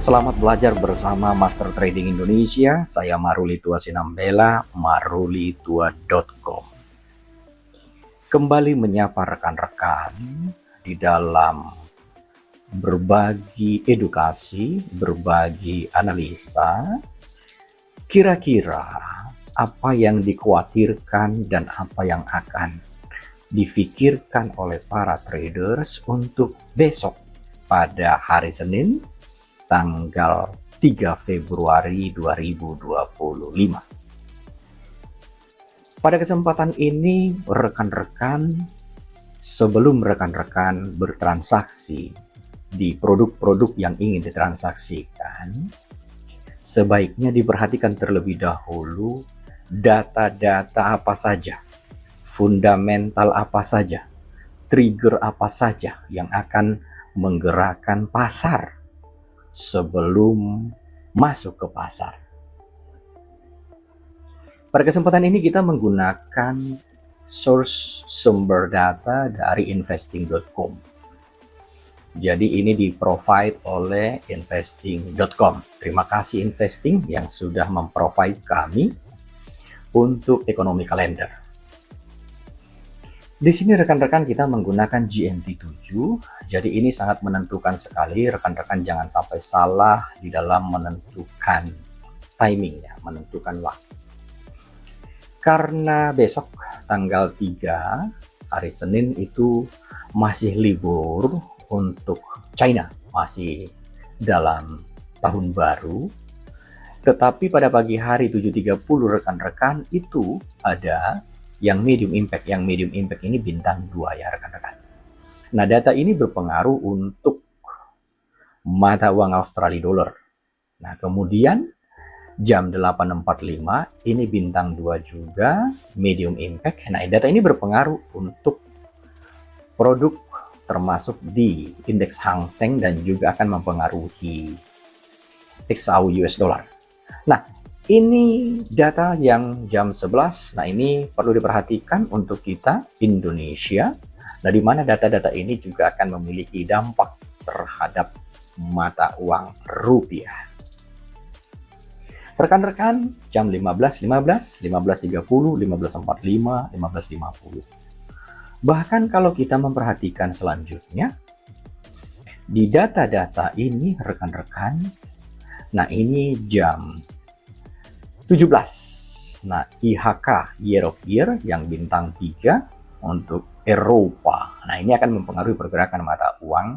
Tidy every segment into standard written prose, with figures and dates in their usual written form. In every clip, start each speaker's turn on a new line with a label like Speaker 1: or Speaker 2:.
Speaker 1: Selamat belajar bersama Master Trading Indonesia. Saya Marulitua Sinambela, marulitua.com. Kembali menyapa rekan-rekan di dalam berbagi edukasi, berbagi analisa. Kira-kira apa yang dikhawatirkan dan apa yang akan difikirkan oleh para traders untuk besok pada hari Senin tanggal 3 Februari 2025. Pada kesempatan ini, rekan-rekan, sebelum rekan-rekan bertransaksi di produk-produk yang ingin ditransaksikan, sebaiknya diperhatikan terlebih dahulu data-data apa saja, fundamental apa saja, trigger apa saja yang akan menggerakkan pasar sebelum masuk ke pasar. Pada kesempatan ini kita menggunakan source sumber data dari investing.com. Jadi ini di-provide oleh investing.com. Terima kasih Investing yang sudah memprovide kami untuk ekonomi kalender. Di sini rekan-rekan kita menggunakan GMT7, jadi ini sangat menentukan sekali. Rekan-rekan jangan sampai salah di dalam menentukan timingnya, menentukan waktu. Karena besok tanggal 3, hari Senin itu masih libur untuk China, masih dalam tahun baru. Tetapi pada pagi hari 7.30 rekan-rekan itu ada yang medium impact. Yang medium impact ini bintang 2 ya rekan-rekan. Nah, data ini berpengaruh untuk mata uang Australia dollar. Nah, kemudian jam 8.45 ini bintang 2 juga, medium impact. Nah, data ini berpengaruh untuk produk termasuk di indeks Hang Seng dan juga akan mempengaruhi XAU US dollar. Nah, ini data yang jam 11. Nah, ini perlu diperhatikan untuk kita Indonesia. Nah, di mana data-data ini juga akan memiliki dampak terhadap mata uang rupiah. Rekan-rekan, jam 15.15, 15.30, 15.45, 15.50. Bahkan kalau kita memperhatikan selanjutnya, di data-data ini rekan-rekan, nah ini jam 17. Nah, IHK year of year yang bintang 3 untuk Eropa. Nah, ini akan mempengaruhi pergerakan mata uang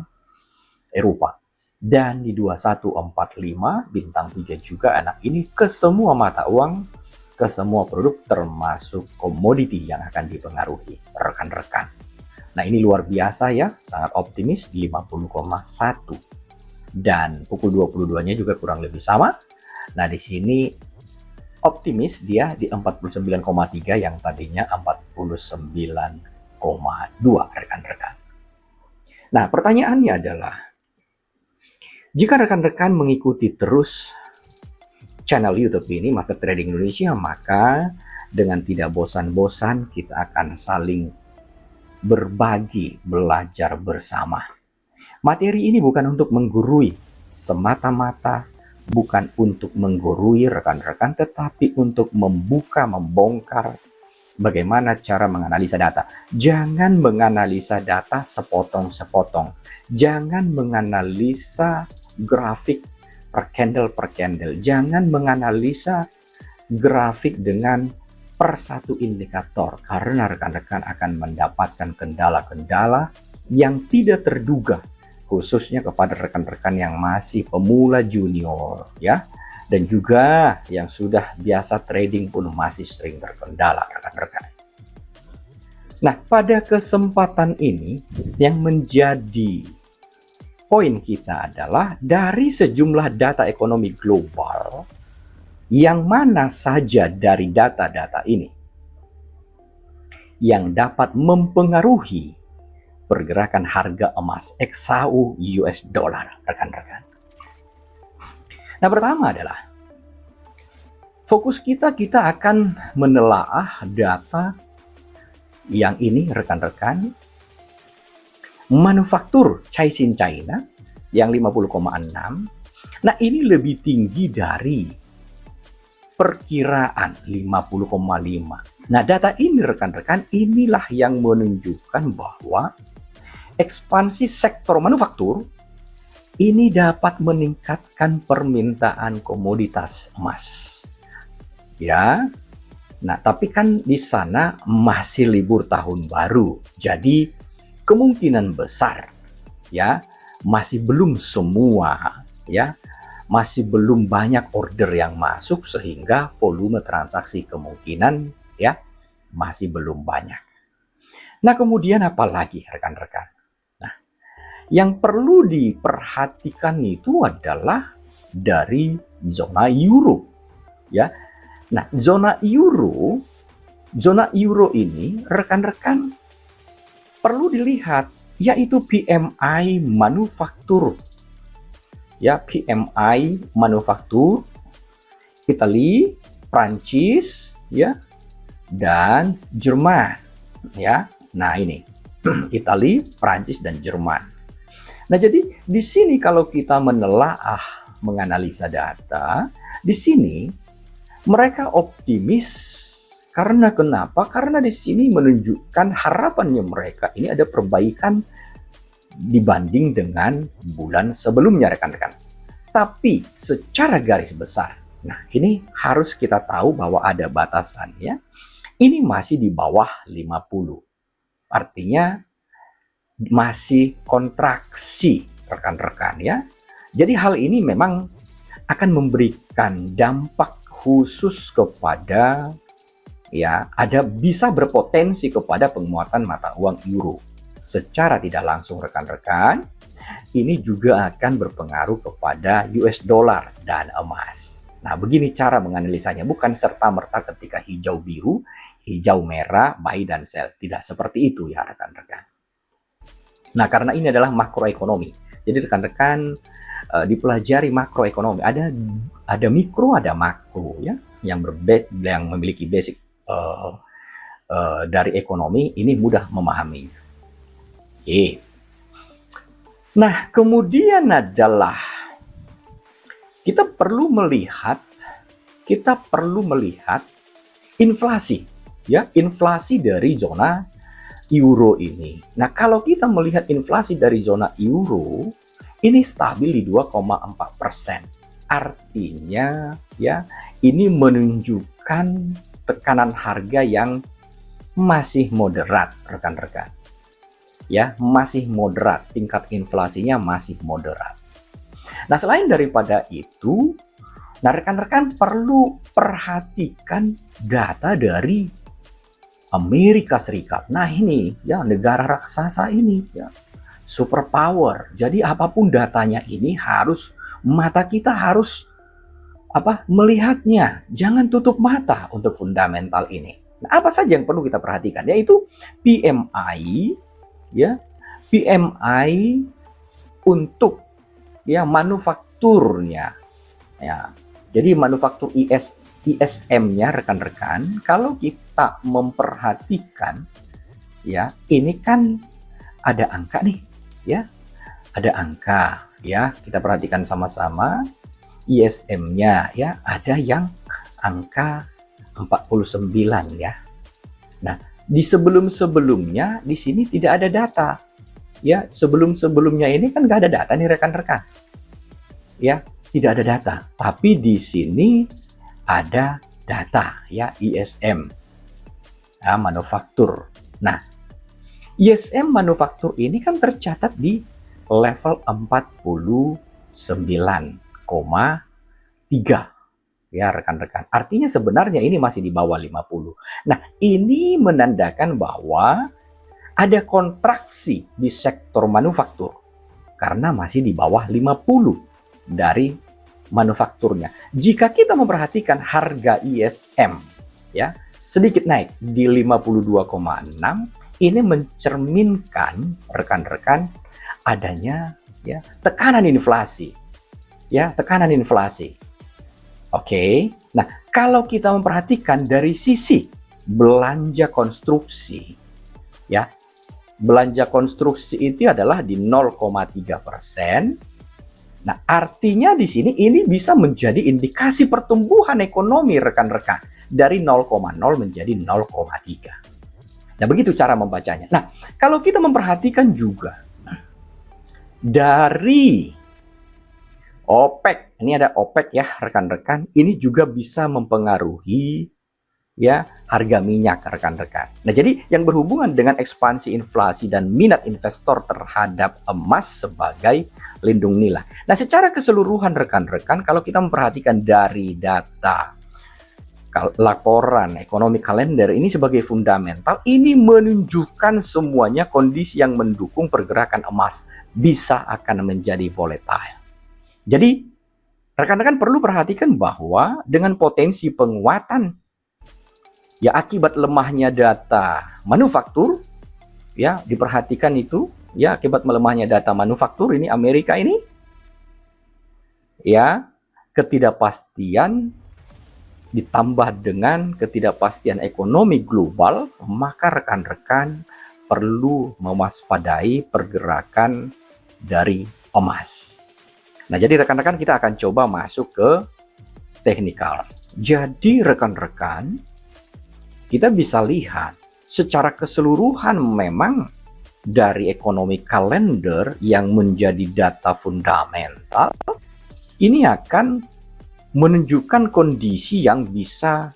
Speaker 1: Eropa. Dan di 2145 bintang 3 juga. Nah, ini ke semua mata uang, ke semua produk termasuk komoditi yang akan dipengaruhi rekan-rekan. Nah, ini luar biasa ya, sangat optimis di 50,1. Dan pukul 22-nya juga kurang lebih sama. Nah, di sini optimis dia di 49,3 yang tadinya 49,2 rekan-rekan. Nah, pertanyaannya adalah, jika rekan-rekan mengikuti terus channel YouTube ini, Master Trading Indonesia, maka dengan tidak bosan-bosan kita akan saling berbagi, belajar bersama. Materi ini bukan untuk menggurui semata-mata, bukan untuk menggurui rekan-rekan, tetapi untuk membuka, membongkar bagaimana cara menganalisa data. Jangan menganalisa data sepotong-sepotong. Jangan menganalisa grafik per candle. Jangan menganalisa grafik dengan per satu indikator, karena rekan-rekan akan mendapatkan kendala-kendala yang tidak terduga, khususnya kepada rekan-rekan yang masih pemula junior ya, dan juga yang sudah biasa trading pun masih sering terkendala rekan-rekan. Nah, pada kesempatan ini yang menjadi poin kita adalah dari sejumlah data ekonomi global, yang mana saja dari data-data ini yang dapat mempengaruhi pergerakan harga emas XAU US dollar rekan-rekan. Nah, pertama adalah fokus kita akan menelaah data yang ini rekan-rekan, manufaktur Caixin China yang 50,6, Nah, ini lebih tinggi dari perkiraan 50,5. Nah, data ini rekan-rekan, inilah yang menunjukkan bahwa ekspansi sektor manufaktur ini dapat meningkatkan permintaan komoditas emas. Ya. Nah, tapi kan di sana masih libur tahun baru. Jadi kemungkinan besar ya masih belum semua ya masih belum banyak order yang masuk sehingga volume transaksi kemungkinan ya masih belum banyak. Nah, kemudian apa lagi rekan-rekan? Nah, yang perlu diperhatikan itu adalah dari zona euro ya. Nah, zona euro ini rekan-rekan perlu dilihat, yaitu PMI manufaktur. Ya, PMI manufaktur Italia, Prancis, ya, dan Jerman, ya. Nah, ini Italia, Prancis, dan Jerman. Nah, jadi di sini kalau kita menelaah, menganalisa data, di sini mereka optimis karena kenapa? Karena di sini menunjukkan harapannya mereka ini ada perbaikan dibanding dengan bulan sebelumnya rekan-rekan. Tapi secara garis besar, nah ini harus kita tahu bahwa ada batasannya. Ini masih di bawah 50. Artinya masih kontraksi rekan-rekan ya. Jadi hal ini memang akan memberikan dampak khusus kepada ya bisa berpotensi kepada penguatan mata uang euro secara tidak langsung rekan-rekan. Ini juga akan berpengaruh kepada US dollar dan emas. Nah, begini cara menganalisanya, bukan serta-merta ketika hijau biru, hijau merah, buy dan sell. Tidak seperti itu ya rekan-rekan. Nah, karena ini adalah makroekonomi. Jadi rekan-rekan dipelajari makroekonomi, ada mikro, ada makro ya, yang memiliki basic dari ekonomi, ini mudah memahaminya. Oke. Nah, kemudian adalah kita perlu melihat inflasi ya, inflasi dari zona euro ini. Nah, kalau kita melihat inflasi dari zona euro ini stabil di 2,4%. Artinya ya, ini menunjukkan tekanan harga yang masih moderat rekan-rekan. Ya, masih moderat, tingkat inflasinya masih moderat. Nah, selain daripada itu, nah rekan-rekan perlu perhatikan data dari Amerika Serikat. Nah, ini ya negara raksasa ini ya, superpower. Jadi apapun datanya ini mata kita harus melihatnya. Jangan tutup mata untuk fundamental ini. Nah, apa saja yang perlu kita perhatikan? Yaitu PMI ya, PMI untuk ya manufakturnya ya. Jadi manufaktur ISM-nya rekan-rekan, kalau kita memperhatikan ya, ini kan ada angka nih ya, ada angka ya, kita perhatikan sama-sama ISM-nya ya, ada yang angka 49 ya. Nah, di sebelum-sebelumnya di sini tidak ada data ya, sebelum-sebelumnya ini kan nggak ada data nih rekan-rekan ya, tidak ada data, tapi di sini ada data ya, ISM ya, manufaktur. Nah, ISM manufaktur ini kan tercatat di level 49,3 ya rekan-rekan. Artinya sebenarnya ini masih di bawah 50. Nah, ini menandakan bahwa ada kontraksi di sektor manufaktur karena masih di bawah 50 dari manufakturnya. Jika kita memperhatikan harga ISM ya, sedikit naik di 52,6, ini mencerminkan rekan-rekan adanya ya tekanan inflasi. Ya, tekanan inflasi. Oke. Nah, kalau kita memperhatikan dari sisi belanja konstruksi ya, belanja konstruksi itu adalah di 0,3%. Nah, artinya di sini ini bisa menjadi indikasi pertumbuhan ekonomi rekan-rekan dari 0,0 menjadi 0,3. Nah, begitu cara membacanya. Nah, kalau kita memperhatikan juga dari OPEC, ini ada OPEC ya rekan-rekan, ini juga bisa mempengaruhi ya harga minyak rekan-rekan. Nah, jadi yang berhubungan dengan ekspansi inflasi dan minat investor terhadap emas sebagai lindung nilai. Nah, secara keseluruhan rekan-rekan, kalau kita memperhatikan dari data laporan ekonomi kalender ini sebagai fundamental, ini menunjukkan semuanya kondisi yang mendukung pergerakan emas bisa akan menjadi volatile. Jadi, rekan-rekan perlu perhatikan bahwa dengan potensi penguatan ya akibat lemahnya data manufaktur, ya diperhatikan itu, ya akibat melemahnya data manufaktur ini Amerika ini, ya ketidakpastian ditambah dengan ketidakpastian ekonomi global, maka rekan-rekan perlu mewaspadai pergerakan dari emas. Nah, jadi rekan-rekan kita akan coba masuk ke teknikal. Jadi rekan-rekan, kita bisa lihat secara keseluruhan memang dari ekonomi kalender yang menjadi data fundamental, ini akan menunjukkan kondisi yang bisa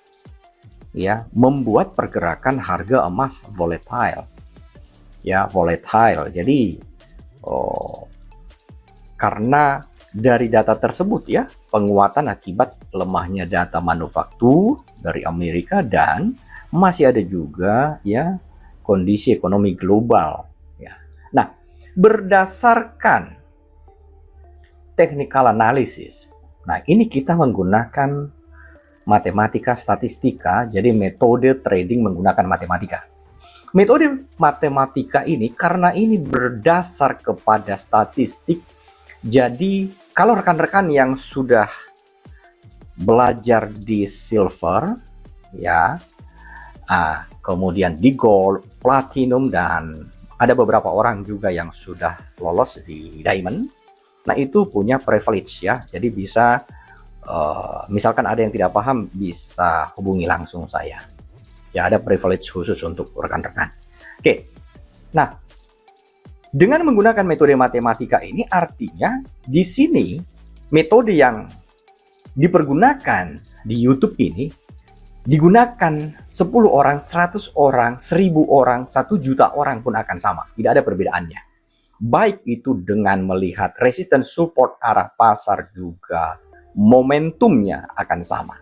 Speaker 1: ya membuat pergerakan harga emas volatile. Ya, volatile. Jadi karena dari data tersebut ya, penguatan akibat lemahnya data manufaktur dari Amerika dan masih ada juga ya kondisi ekonomi global ya. Nah, berdasarkan technical analysis, nah ini kita menggunakan matematika statistika, jadi metode trading menggunakan matematika. Metode matematika ini karena ini berdasar kepada statistik, jadi kalau rekan-rekan yang sudah belajar di silver ya, kemudian di gold, platinum, dan ada beberapa orang juga yang sudah lolos di diamond. Nah, itu punya privilege ya. Jadi bisa misalkan ada yang tidak paham bisa hubungi langsung saya. Ya, ada privilege khusus untuk rekan-rekan. Oke. Nah, dengan menggunakan metode matematika ini artinya di sini metode yang dipergunakan di YouTube ini digunakan 10 orang, 100 orang, 1000 orang, 1 juta orang pun akan sama. Tidak ada perbedaannya. Baik itu dengan melihat resistance support arah pasar juga momentumnya akan sama.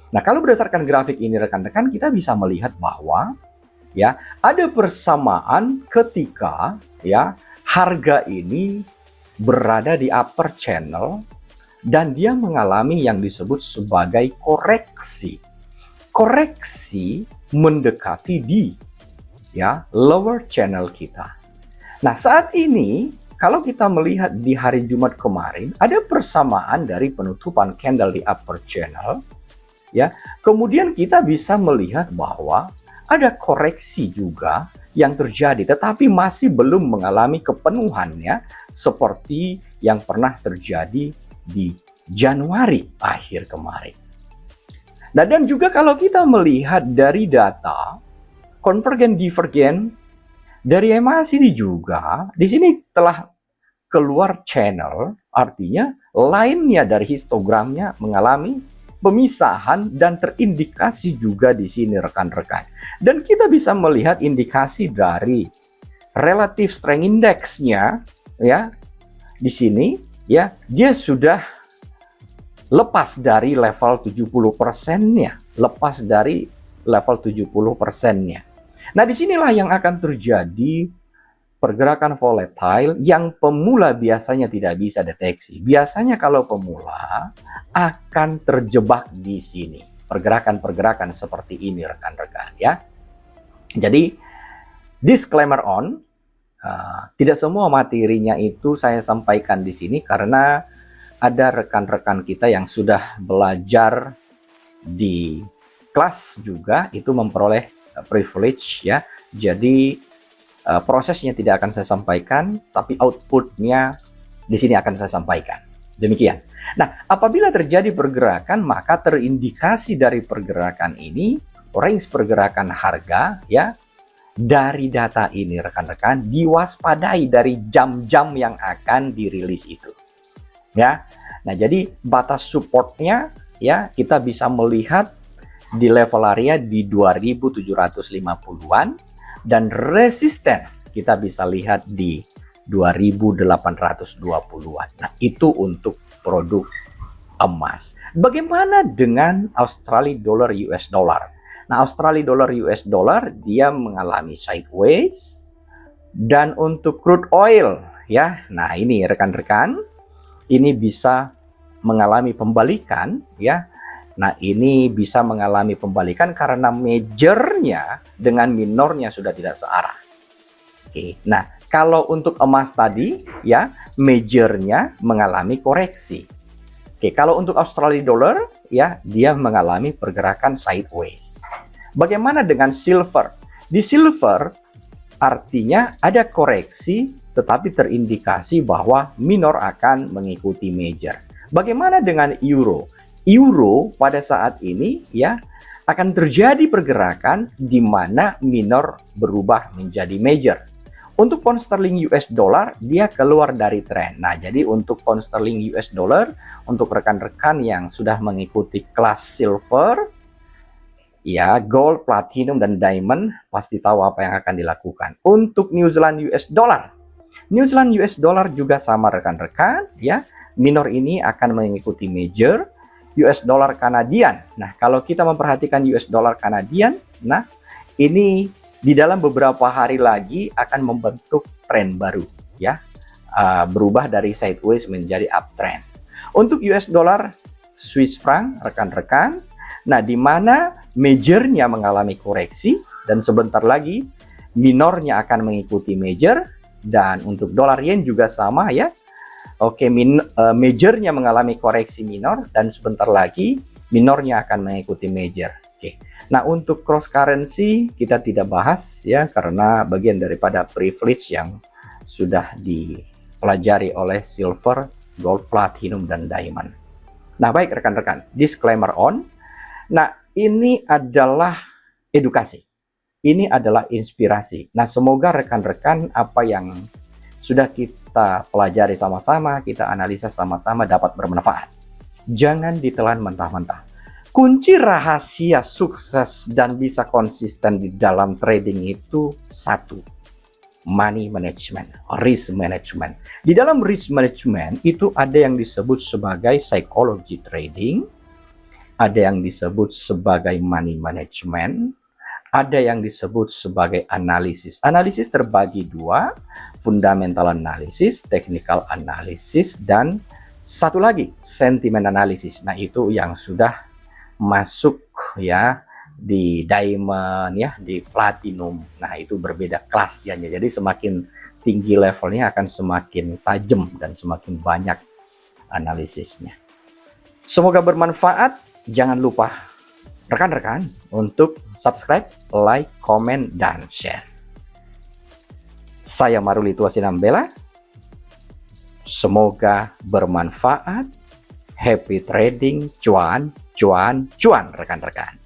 Speaker 1: Nah, kalau berdasarkan grafik ini rekan-rekan kita bisa melihat bahwa ya ada persamaan ketika ya harga ini berada di upper channel dan dia mengalami yang disebut sebagai koreksi. Koreksi mendekati di ya lower channel kita. Nah, saat ini kalau kita melihat di hari Jumat kemarin ada persamaan dari penutupan candle di upper channel ya. Kemudian kita bisa melihat bahwa ada koreksi juga yang terjadi tetapi masih belum mengalami kepenuhannya seperti yang pernah terjadi di Januari akhir kemarin. Nah, dan juga kalau kita melihat dari data konvergen divergen dari MACD juga di sini telah keluar channel, artinya lainnya dari histogramnya mengalami pemisahan dan terindikasi juga di sini rekan-rekan. Dan kita bisa melihat indikasi dari relative strength index-nya ya. Di sini ya, dia sudah lepas dari level 70%-nya, lepas dari level 70%-nya. Nah, disinilah yang akan terjadi pergerakan volatile yang pemula biasanya tidak bisa deteksi. Biasanya kalau pemula akan terjebak di sini. Pergerakan-pergerakan seperti ini rekan-rekan ya. Jadi disclaimer on, tidak semua materinya itu saya sampaikan di sini karena ada rekan-rekan kita yang sudah belajar di kelas juga itu memperoleh privilege ya. Jadi prosesnya tidak akan saya sampaikan, tapi outputnya di sini akan saya sampaikan. Demikian. Nah, apabila terjadi pergerakan, maka terindikasi dari pergerakan ini, range pergerakan harga ya, dari data ini rekan-rekan diwaspadai dari jam-jam yang akan dirilis itu. Ya. Nah, jadi batas supportnya ya kita bisa melihat di level area di 2750-an dan resisten kita bisa lihat di 2820-an. Nah, itu untuk produk emas. Bagaimana dengan Australia dollar US dollar? Nah, Australia dollar US dollar dia mengalami sideways, dan untuk crude oil ya. Nah, ini rekan-rekan, ini bisa mengalami pembalikan ya. Nah, ini bisa mengalami pembalikan karena majornya dengan minornya sudah tidak searah. Oke. Nah, kalau untuk emas tadi ya, majornya mengalami koreksi. Oke, kalau untuk Australia dollar ya, dia mengalami pergerakan sideways. Bagaimana dengan silver? Di silver artinya ada koreksi tetapi terindikasi bahwa minor akan mengikuti major. Bagaimana dengan euro? Euro pada saat ini ya akan terjadi pergerakan di mana minor berubah menjadi major. Untuk pound sterling US dollar dia keluar dari tren. Nah, jadi untuk pound sterling US dollar untuk rekan-rekan yang sudah mengikuti kelas silver ya, gold, platinum dan diamond pasti tahu apa yang akan dilakukan. Untuk New Zealand US dollar. New Zealand US dollar juga sama rekan-rekan ya. Minor ini akan mengikuti major. US dollar Kanadian. Nah, kalau kita memperhatikan US dollar Kanadian, nah ini di dalam beberapa hari lagi akan membentuk tren baru ya, berubah dari sideways menjadi uptrend. Untuk US dollar Swiss franc rekan-rekan, nah di mana majornya mengalami koreksi dan sebentar lagi minornya akan mengikuti major. Dan untuk dolar yen juga sama ya. Oke, majornya mengalami koreksi minor dan sebentar lagi minornya akan mengikuti major. Oke. Nah, untuk cross currency kita tidak bahas ya karena bagian daripada privilege yang sudah dipelajari oleh silver, gold, platinum dan diamond. Nah, baik rekan-rekan, disclaimer on. Nah, ini adalah edukasi. Ini adalah inspirasi. Nah, semoga rekan-rekan apa yang sudah kita pelajari sama-sama, kita analisa sama-sama dapat bermanfaat. Jangan ditelan mentah-mentah. Kunci rahasia sukses dan bisa konsisten di dalam trading itu satu, money management, risk management. Di dalam risk management itu ada yang disebut sebagai psychology trading, ada yang disebut sebagai money management, ada yang disebut sebagai analisis. Analisis terbagi dua, fundamental analysis, technical analysis, dan satu lagi, sentiment analysis. Nah, itu yang sudah masuk ya di diamond ya, di platinum. Nah, itu berbeda kelas ya. Jadi semakin tinggi levelnya akan semakin tajam dan semakin banyak analisisnya. Semoga bermanfaat. Jangan lupa rekan-rekan untuk subscribe, like, komen, dan share. Saya Maruli Tuasinambela. Semoga bermanfaat. Happy trading, cuan, cuan, cuan rekan-rekan.